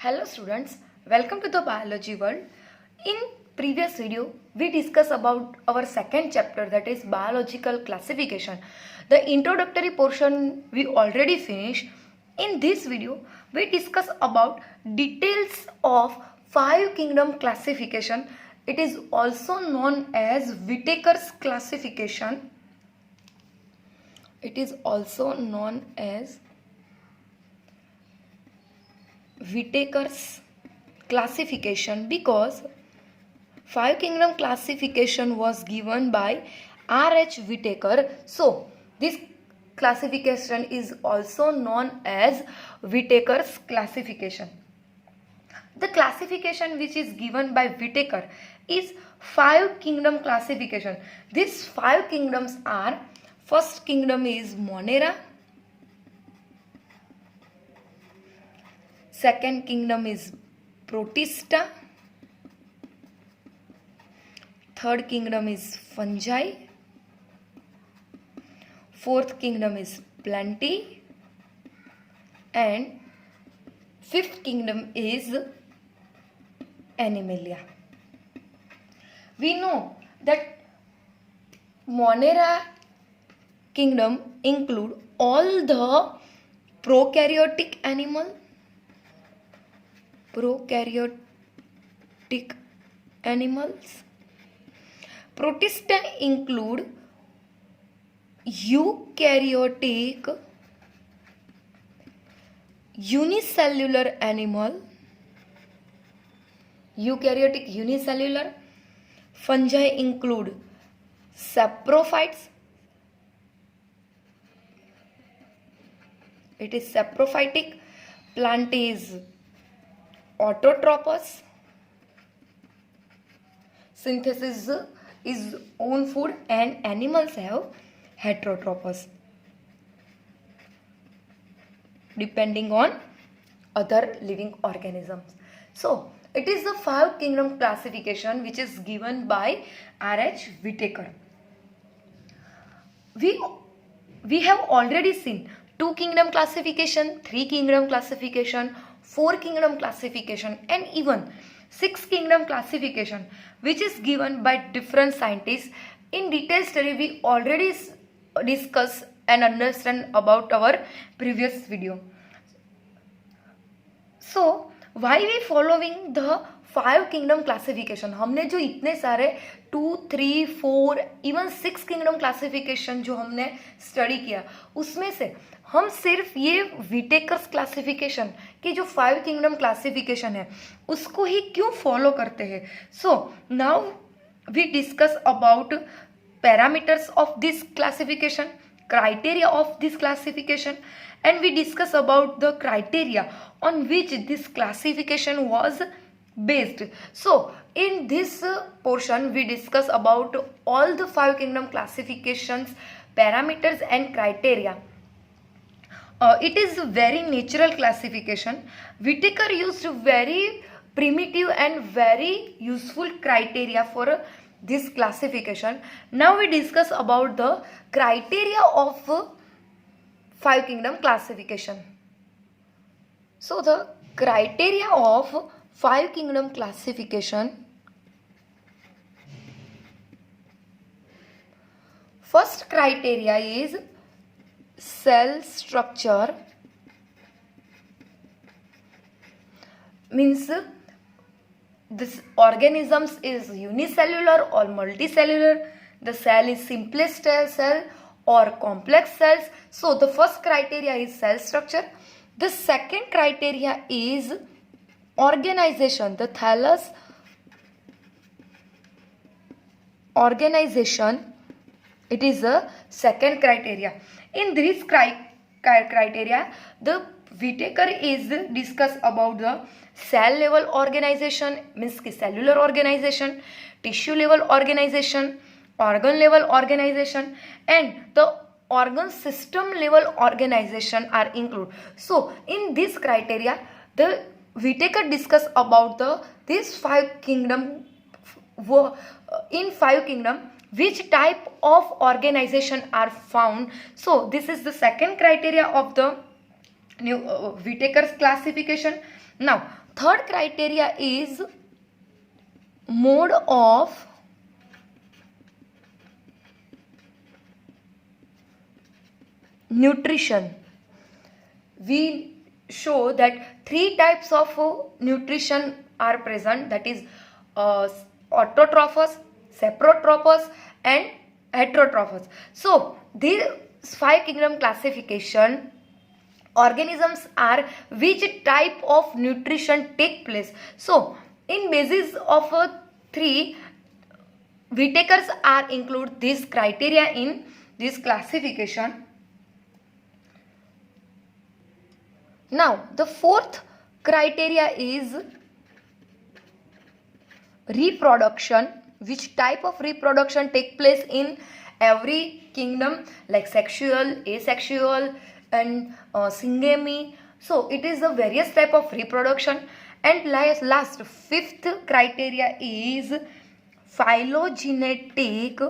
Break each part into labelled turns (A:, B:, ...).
A: Hello students, welcome to the biology world. In previous video, we discussed about our second chapter, that is biological classification. The introductory portion we already finished. In this video, we discuss about details of five kingdom classification. It is also known as Whittaker's classification. It is also known as Whittaker's classification because five kingdom classification was given by R.H. Whittaker. So this classification is also known as Whittaker's classification. The classification which is given by Whittaker is five kingdom classification. These five kingdoms are: first kingdom is Monera, second kingdom is Protista, third kingdom is Fungi, fourth kingdom is Plantae, and fifth kingdom is Animalia. We know that Monera kingdom include all the prokaryotic animals. Protista include eukaryotic unicellular animal. Fungi include saprophytes. It is saprophytic. Plant is autotrophous. Synthesis is own food, and animals have heterotrophous, depending on other living organisms. So it is the five kingdom classification which is given by R.H. Whittaker. We have already seen two kingdom classification, three kingdom classification, four kingdom classification, and even six kingdom classification, which is given by different scientists. In detail study, we already discuss and understand about our previous video. So why we following the five kingdom classification? हमने जो इतने सारे 2, 3, 4 even 6 kingdom classification जो हमने study किया, उसमें से हम सिर्फ ये विटेकर्स क्लासिफिकेशन की जो 5 किंगडम क्लासिफिकेशन है उसको ही क्यों फॉलो करते हैं? So now we discuss about parameters of this classification, criteria of this classification, and we discuss about the criteria on which this classification was based. So in this portion we discuss about all the 5 kingdom classifications, parameters and criteria. It is a very natural classification. Whittaker used very primitive and very useful criteria for this classification. Now we discuss about the criteria of 5 kingdom classification. So the criteria of 5 kingdom classification: first criteria is cell structure, means this organisms is unicellular or multicellular, the cell is simplest cell or complex cells. So the first criteria is cell structure. The second criteria is organization, the thallus organization. It is the second criteria. In this criteria, the Whittaker is discuss about the cell level organization, means cellular organization, tissue level organization, organ level organization, and the organ system level organization are included. So in this criteria, the Whittaker discuss about these 5 kingdom. In 5 kingdom, which type of organization are found. So this is the second criteria of the new Whittaker's classification. Now third criteria is mode of nutrition. We show that three types of nutrition are present, that is autotrophous, saprotrophous and heterotrophous. So these five kingdom classification organisms are which type of nutrition take place. So in basis of three, Whitakers are include this criteria in this classification. Now the fourth criteria is reproduction. Which type of reproduction take place in every kingdom, like sexual, asexual and syngamy. So it is the various type of reproduction. And last fifth criteria is phylogenetic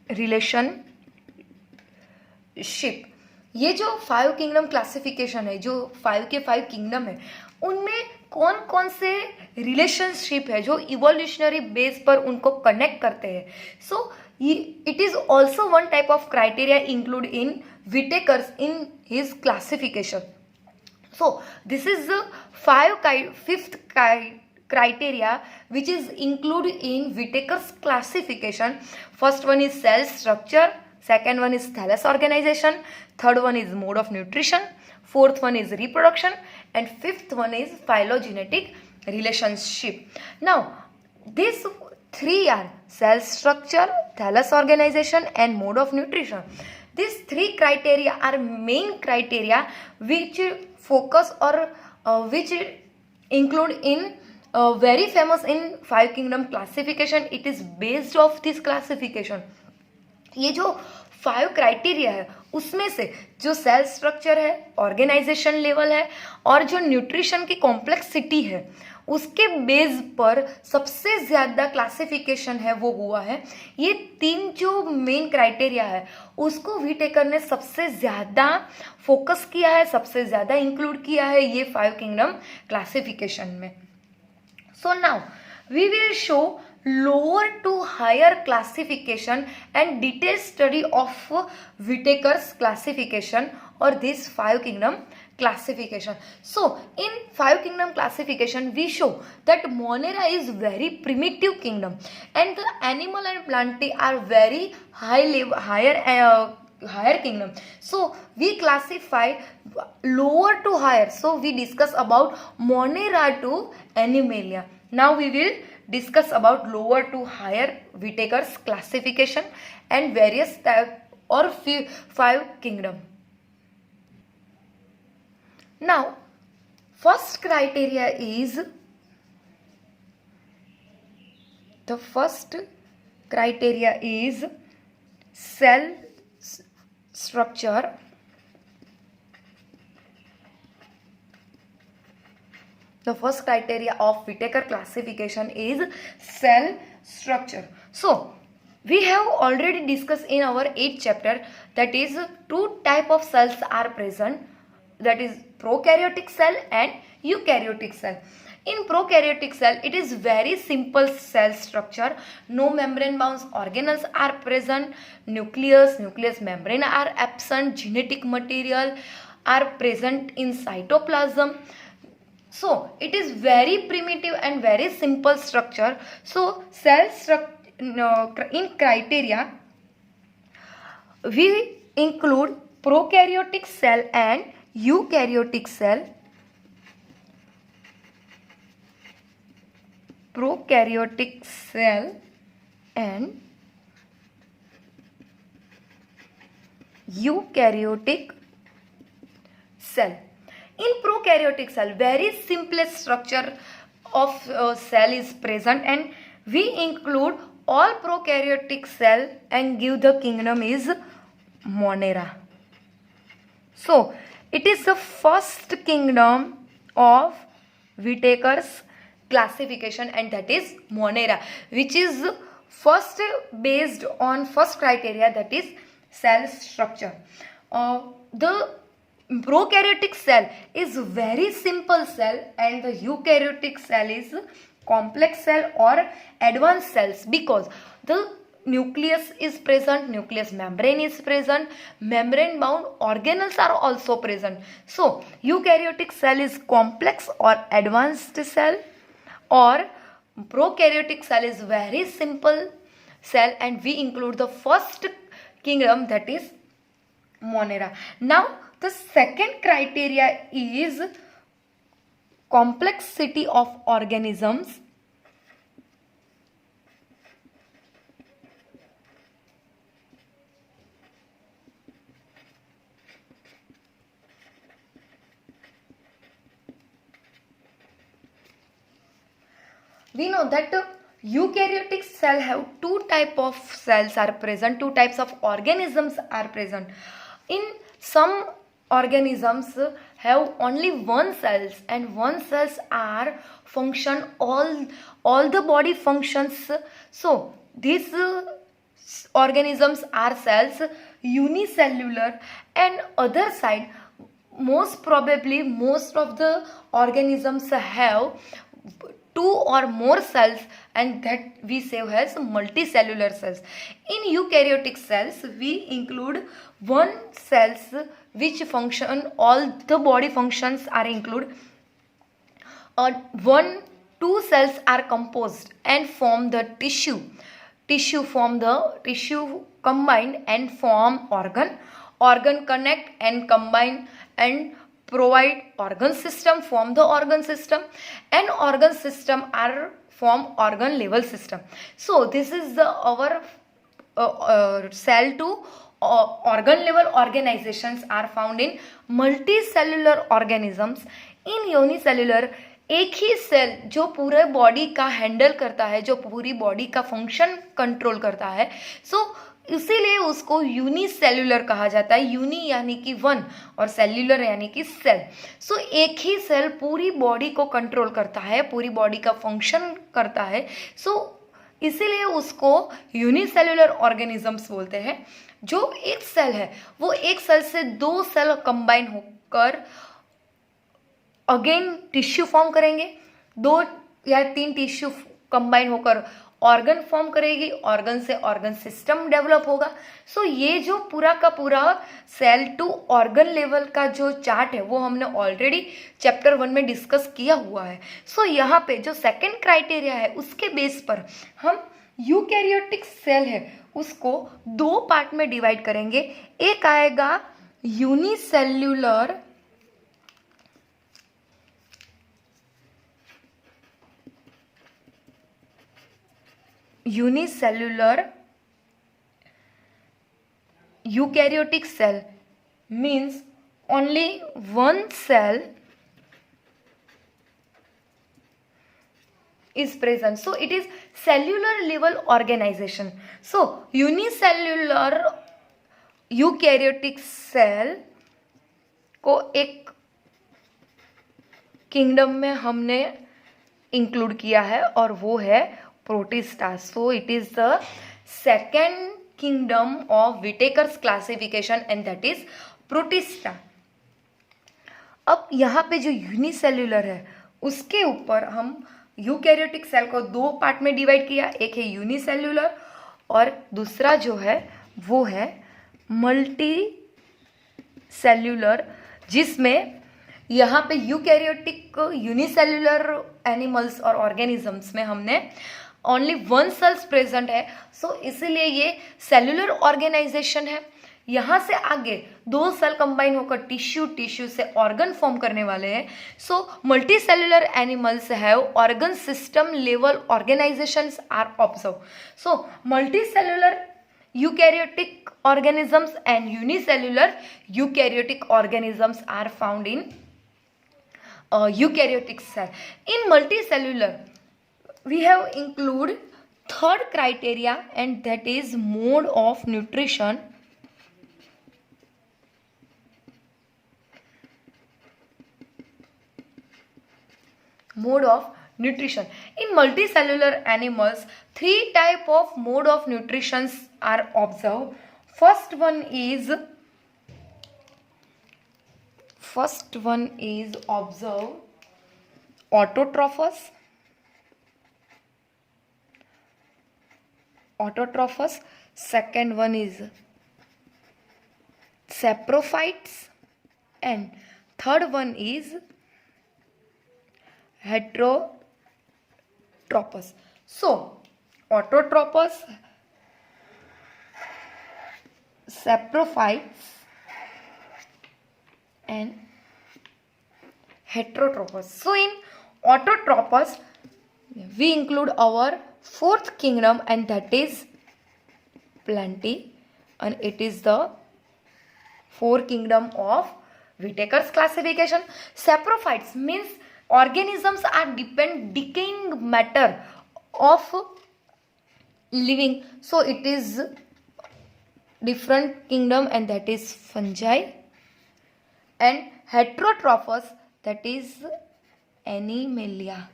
A: relationship. ये जो five kingdom classification है, जो five के five kingdom है, उनमें कौन कौन से रिलेशनशिप है जो इवोल्यूशनरी बेस पर उनको कनेक्ट करते हैं. So it is also one type of criteria include in Whittaker's in his classification. So this is the fifth criteria which is included in Whitaker's classification. First one is cell structure, second one is thallus organization, third one is mode of nutrition, fourth one is reproduction, and fifth one is phylogenetic relationship. Now these three are cell structure, thallus organization and mode of nutrition. These three criteria are main criteria which focus or which include in very famous in five kingdom classification. It is based off this classification. ये जो five criteria है उसमें से जो cell structure है, organisation level है और जो न्यूट्रिशन की कॉम्प्लेक्सिटी है, उसके बेस पर सबसे ज़्यादा क्लासिफिकेशन है वो हुआ है. ये तीन जो मेन क्राइटेरिया है उसको व्हिटेकर ने सबसे ज़्यादा फोकस किया है, सबसे ज़्यादा इंक्लूड किया है ये फाइव किंगडम क्लासिफिकेशन में. So now we will show lower to higher classification and detailed study of Whitaker's classification or this five kingdom classification. So in five kingdom classification we show that Monera is very primitive kingdom and the animal and plant are very higher kingdom. So we classify lower to higher. So we discuss about Monera to Animalia. Now we will discuss about lower to higher Whitaker's classification and various type or five kingdom. Now first criteria is cell structure. The first criteria of Whitaker classification is cell structure. So we have already discussed in our 8th chapter that is two type of cells are present, that is prokaryotic cell and eukaryotic cell. In prokaryotic cell it is very simple cell structure. No membrane bound organelles are present, nucleus membrane are absent, genetic material are present in cytoplasm. So it is very primitive and very simple structure. So cell structure in criteria we include prokaryotic cell and eukaryotic cell. Prokaryotic cell and eukaryotic cell. In prokaryotic cell, very simplest structure of cell is present and we include all prokaryotic cell and give the kingdom is Monera. So it is the first kingdom of Whitaker's classification and that is Monera, which is first based on first criteria, that is cell structure. The prokaryotic cell is very simple cell and the eukaryotic cell is complex cell or advanced cells, because the nucleus is present, nucleus membrane is present, membrane bound organelles are also present. So eukaryotic cell is complex or advanced cell, or prokaryotic cell is very simple cell, and we include the first kingdom, that is Monera. Now the second criteria is complexity of organisms. We know that eukaryotic cell have two type of cells are present, two types of organisms are present. In some organisms have only one cells, and one cells are function all the body functions. So these organisms are cells unicellular, and other side most probably most of the organisms have two or more cells, and that we say as multicellular cells. In eukaryotic cells we include one cells which function all the body functions are included. Two cells are composed and form the tissue combined and form organ connect and combine and provide organ system, form the organ system, and organ system are form organ level system. So this is the our cell to organ level organizations are found in multicellular organisms. In unicellular एक ही cell जो पूरे body का handle करता है, जो पूरी body का function control करता है, सो इसीलिए उसको यूनिसेल्युलर कहा जाता है. यूनि यानी कि वन और सेल्युलर यानी कि सेल. सो एक ही सेल पूरी बॉडी को कंट्रोल करता है, पूरी बॉडी का फंक्शन करता है. सो इसीलिए उसको यूनिसेल्युलर ऑर्गेनिजम्स बोलते हैं. जो एक सेल है वो एक सेल से दो सेल कंबाइन होकर अगेन टिश्यू फॉर्म करेंगे, दो या तीन टिश्यू कंबाइन होकर ऑर्गन फॉर्म करेगी, ऑर्गन से ऑर्गन सिस्टम डेवलप होगा. सो ये जो पूरा का पूरा सेल टू ऑर्गन लेवल का जो चार्ट है वो हमने ऑलरेडी चैप्टर 1 में डिस्कस किया हुआ है. सो यहाँ पे जो सेकंड क्राइटेरिया है उसके बेस पर हम यूकैरियोटिक सेल है उसको दो पार्ट में डिवाइड करेंगे. एक आएगा unicellular eukaryotic cell, means only one cell is present. So it is cellular level organization. So unicellular eukaryotic cell को एक किंगडम में हमने इंक्लूड किया है और वो है protista. So it is the second kingdom of Whittaker's classification and that is protista. अब यहाँ पे जो यूनिसेल्युलर है उसके ऊपर हम यूकैरियोटिक सेल को दो पार्ट में डिवाइड किया. एक है यूनिसेल्युलर और दूसरा जो है वो है मल्टी सेल्युलर, जिसमें यहाँ पे यूकैरियोटिक यूनिसेल्युलर एनिमल्स और ऑर्गेनिजम्स में हमने ओनली वन सेल्स प्रेजेंट है. सो इसीलिए ये सेल्युलर ऑर्गेनाइजेशन है. यहाँ से आगे दो सेल कंबाइन होकर टिश्यू से ऑर्गन फॉर्म करने वाले हैं. So multicellular animals have organ system level organisations are observe. So multicellular eukaryotic organisms and unicellular eukaryotic organisms are found in eukaryotic cell. In multicellular we have include third criteria and that is mode of nutrition. Mode of nutrition. In multicellular animals, three type of mode of nutrition are observed. first one is observe autotrophus. Second one is saprophytes, and third one is heterotrophus. So autotrophus, saprophytes and heterotrophus. So in autotrophus we include our fourth kingdom, and that is Plantae, and it is the four kingdom of Whitaker's classification. Saprophytes means organisms are decaying matter of living, so it is different kingdom, and that is fungi. And heterotrophus, that is Animalia.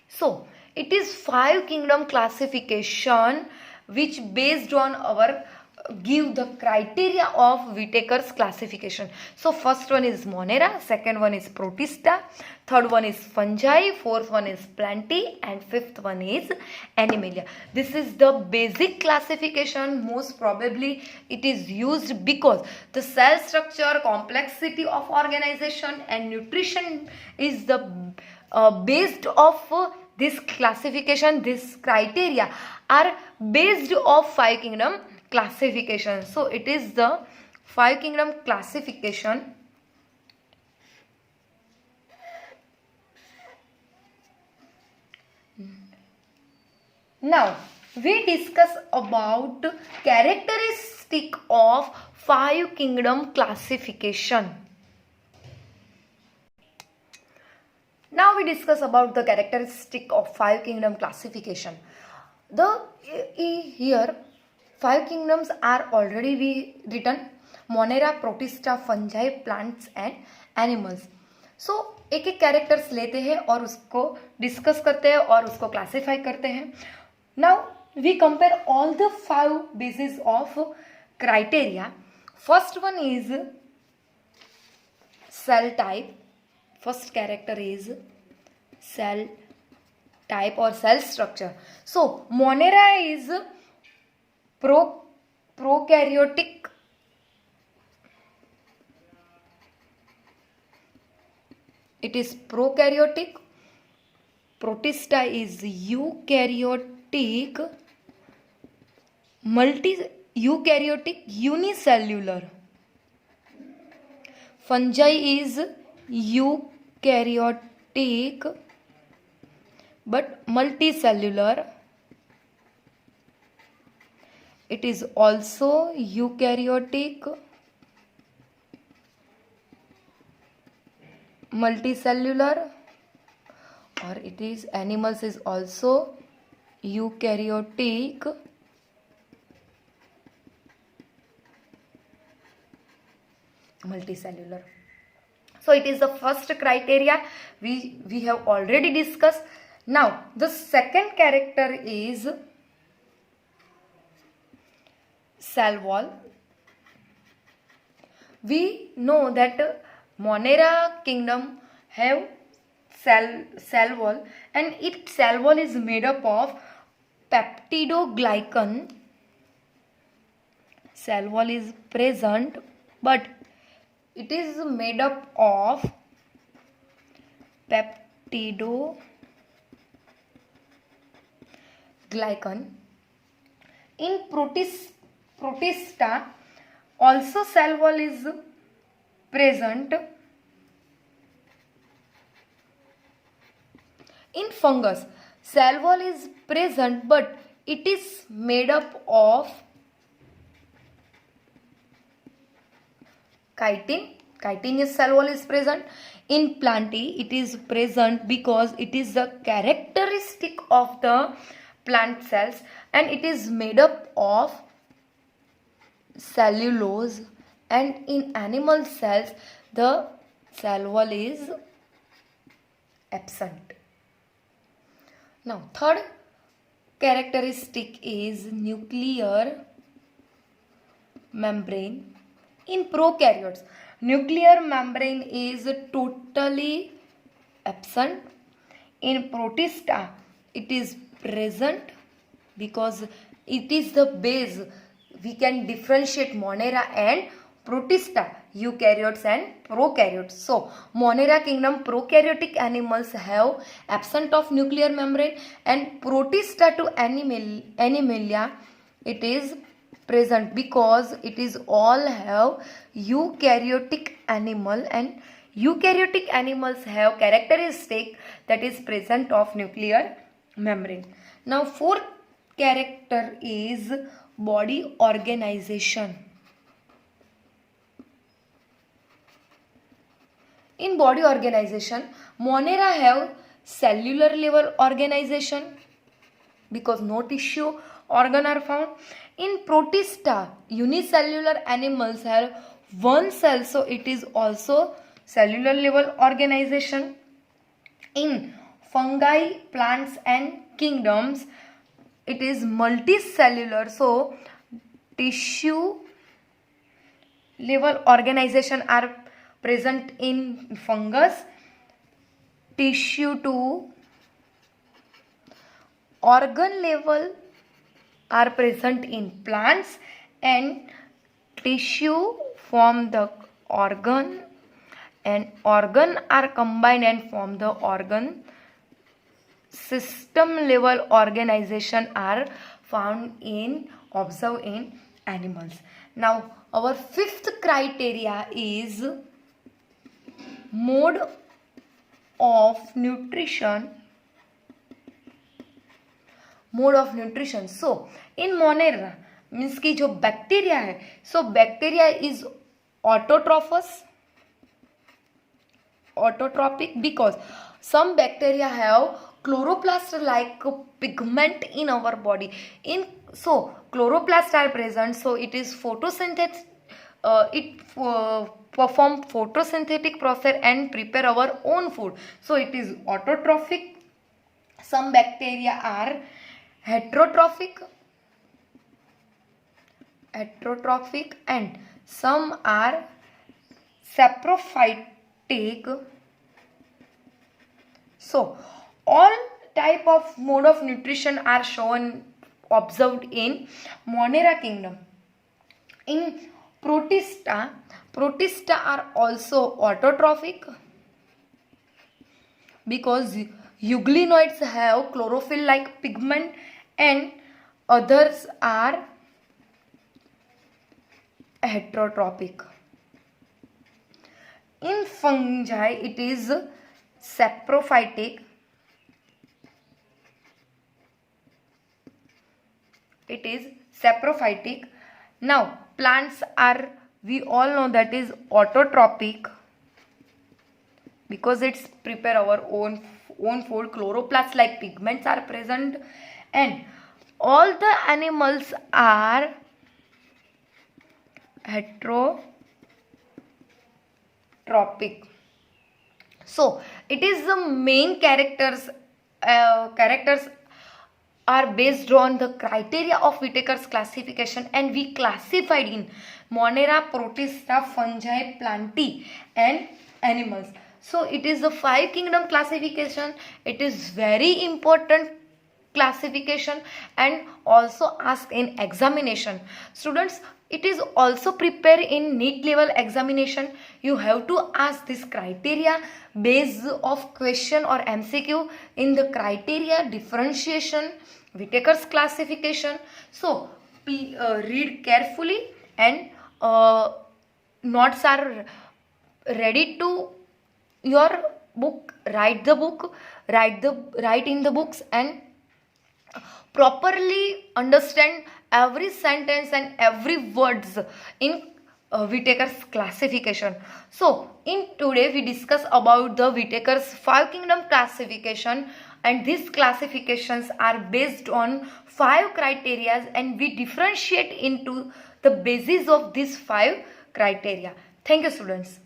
A: So it is five kingdom classification which based on our give the criteria of Whitaker's classification. So first one is Monera, second one is Protista, third one is fungi, fourth one is Plantae, and fifth one is Animalia. This is the basic classification. Most probably it is used because the cell structure, complexity of organization and nutrition is the based of this classification. This criteria are based of five kingdom classification. So it is the five kingdom classification. Now we discuss about characteristic of five kingdom classification. Now we discuss about the characteristic of five kingdom classification. Here five kingdoms are already written: Monera, Protista, fungi, plants and animals. So एक एक characters लेते हैं और उसको discuss करते हैं और उसको क्लासिफाई करते हैं. Now we compare all the five bases of criteria. First one is cell type. First character is cell type or cell structure. So Monera is prokaryotic. It is prokaryotic. Protista is eukaryotic. Eukaryotic unicellular. Fungi is eukaryotic but multicellular. It is also eukaryotic, multicellular, or it is animals is also eukaryotic, multicellular. So it is the first criteria we have already discussed. Now the second character is cell wall. We know that Monera kingdom have cell wall, and its cell wall is made up of peptidoglycan. Cell wall is present, but it is made up of peptidoglycan. In Protista also cell wall is present. In fungus cell wall is present, but it is made up of chitin. Chitin is cell wall is present. In Plantae it is present because it is the characteristic of the plant cells, and it is made up of cellulose. And in animal cells the cell wall is absent. Now third characteristic is nuclear membrane. In prokaryotes, nuclear membrane is totally absent. In protista, it is present because it is the base. We can differentiate Monera and protista, eukaryotes and prokaryotes. So, Monera kingdom prokaryotic animals have absent of nuclear membrane, and protista to Animalia it is present because it is all have eukaryotic animal, and eukaryotic animals have characteristic that is present of nuclear membrane. Now fourth character is body organization. In body organization, Monera have cellular level organization because no tissue organ are found. In protista, unicellular animals have one cell, so it is also cellular level organization. In fungi, plants and kingdoms, it is multicellular, so tissue level organization are present in fungus, tissue to organ level are present in plants, and tissue form the organ, and organ are combined and form the organ. System level organization are observed in animals. Now our fifth criteria is mode of nutrition. Mode of nutrition. So in Monera means की जो bacteria है, so bacteria is autotrophic because some bacteria have chloroplast like pigment in our body. So chloroplast are present, so it is photosynthetic. It perform photosynthetic process and prepare our own food. So it is autotrophic. Some bacteria are heterotrophic, and some are saprophytic. So all type of mode of nutrition are observed in Monera kingdom. In protista are also autotrophic because euglenoids have chlorophyll like pigment, and others are heterotrophic. In fungi it is saprophytic. Now plants are, we all know that is autotrophic because it's prepare our own food. Chloroplasts like pigments are present, and all the animals are heterotrophic. So it is the main characters are based on the criteria of Whittaker's classification, and we classified in Monera, protista, fungi, plantae and animals. So it is the 5 kingdom classification. It is very important classification and also asked in examination. Students, it is also prepared in NEET level examination. You have to ask this criteria based of question or MCQ in the criteria differentiation, Whittaker's classification. So read carefully, and notes are ready to your book. Write in the books and properly understand every sentence and every words in Whittaker's classification. So in today we discuss about the Whittaker's 5 kingdom classification, and these classifications are based on 5 criteria, and we differentiate into the basis of these 5 criteria. Thank you, students.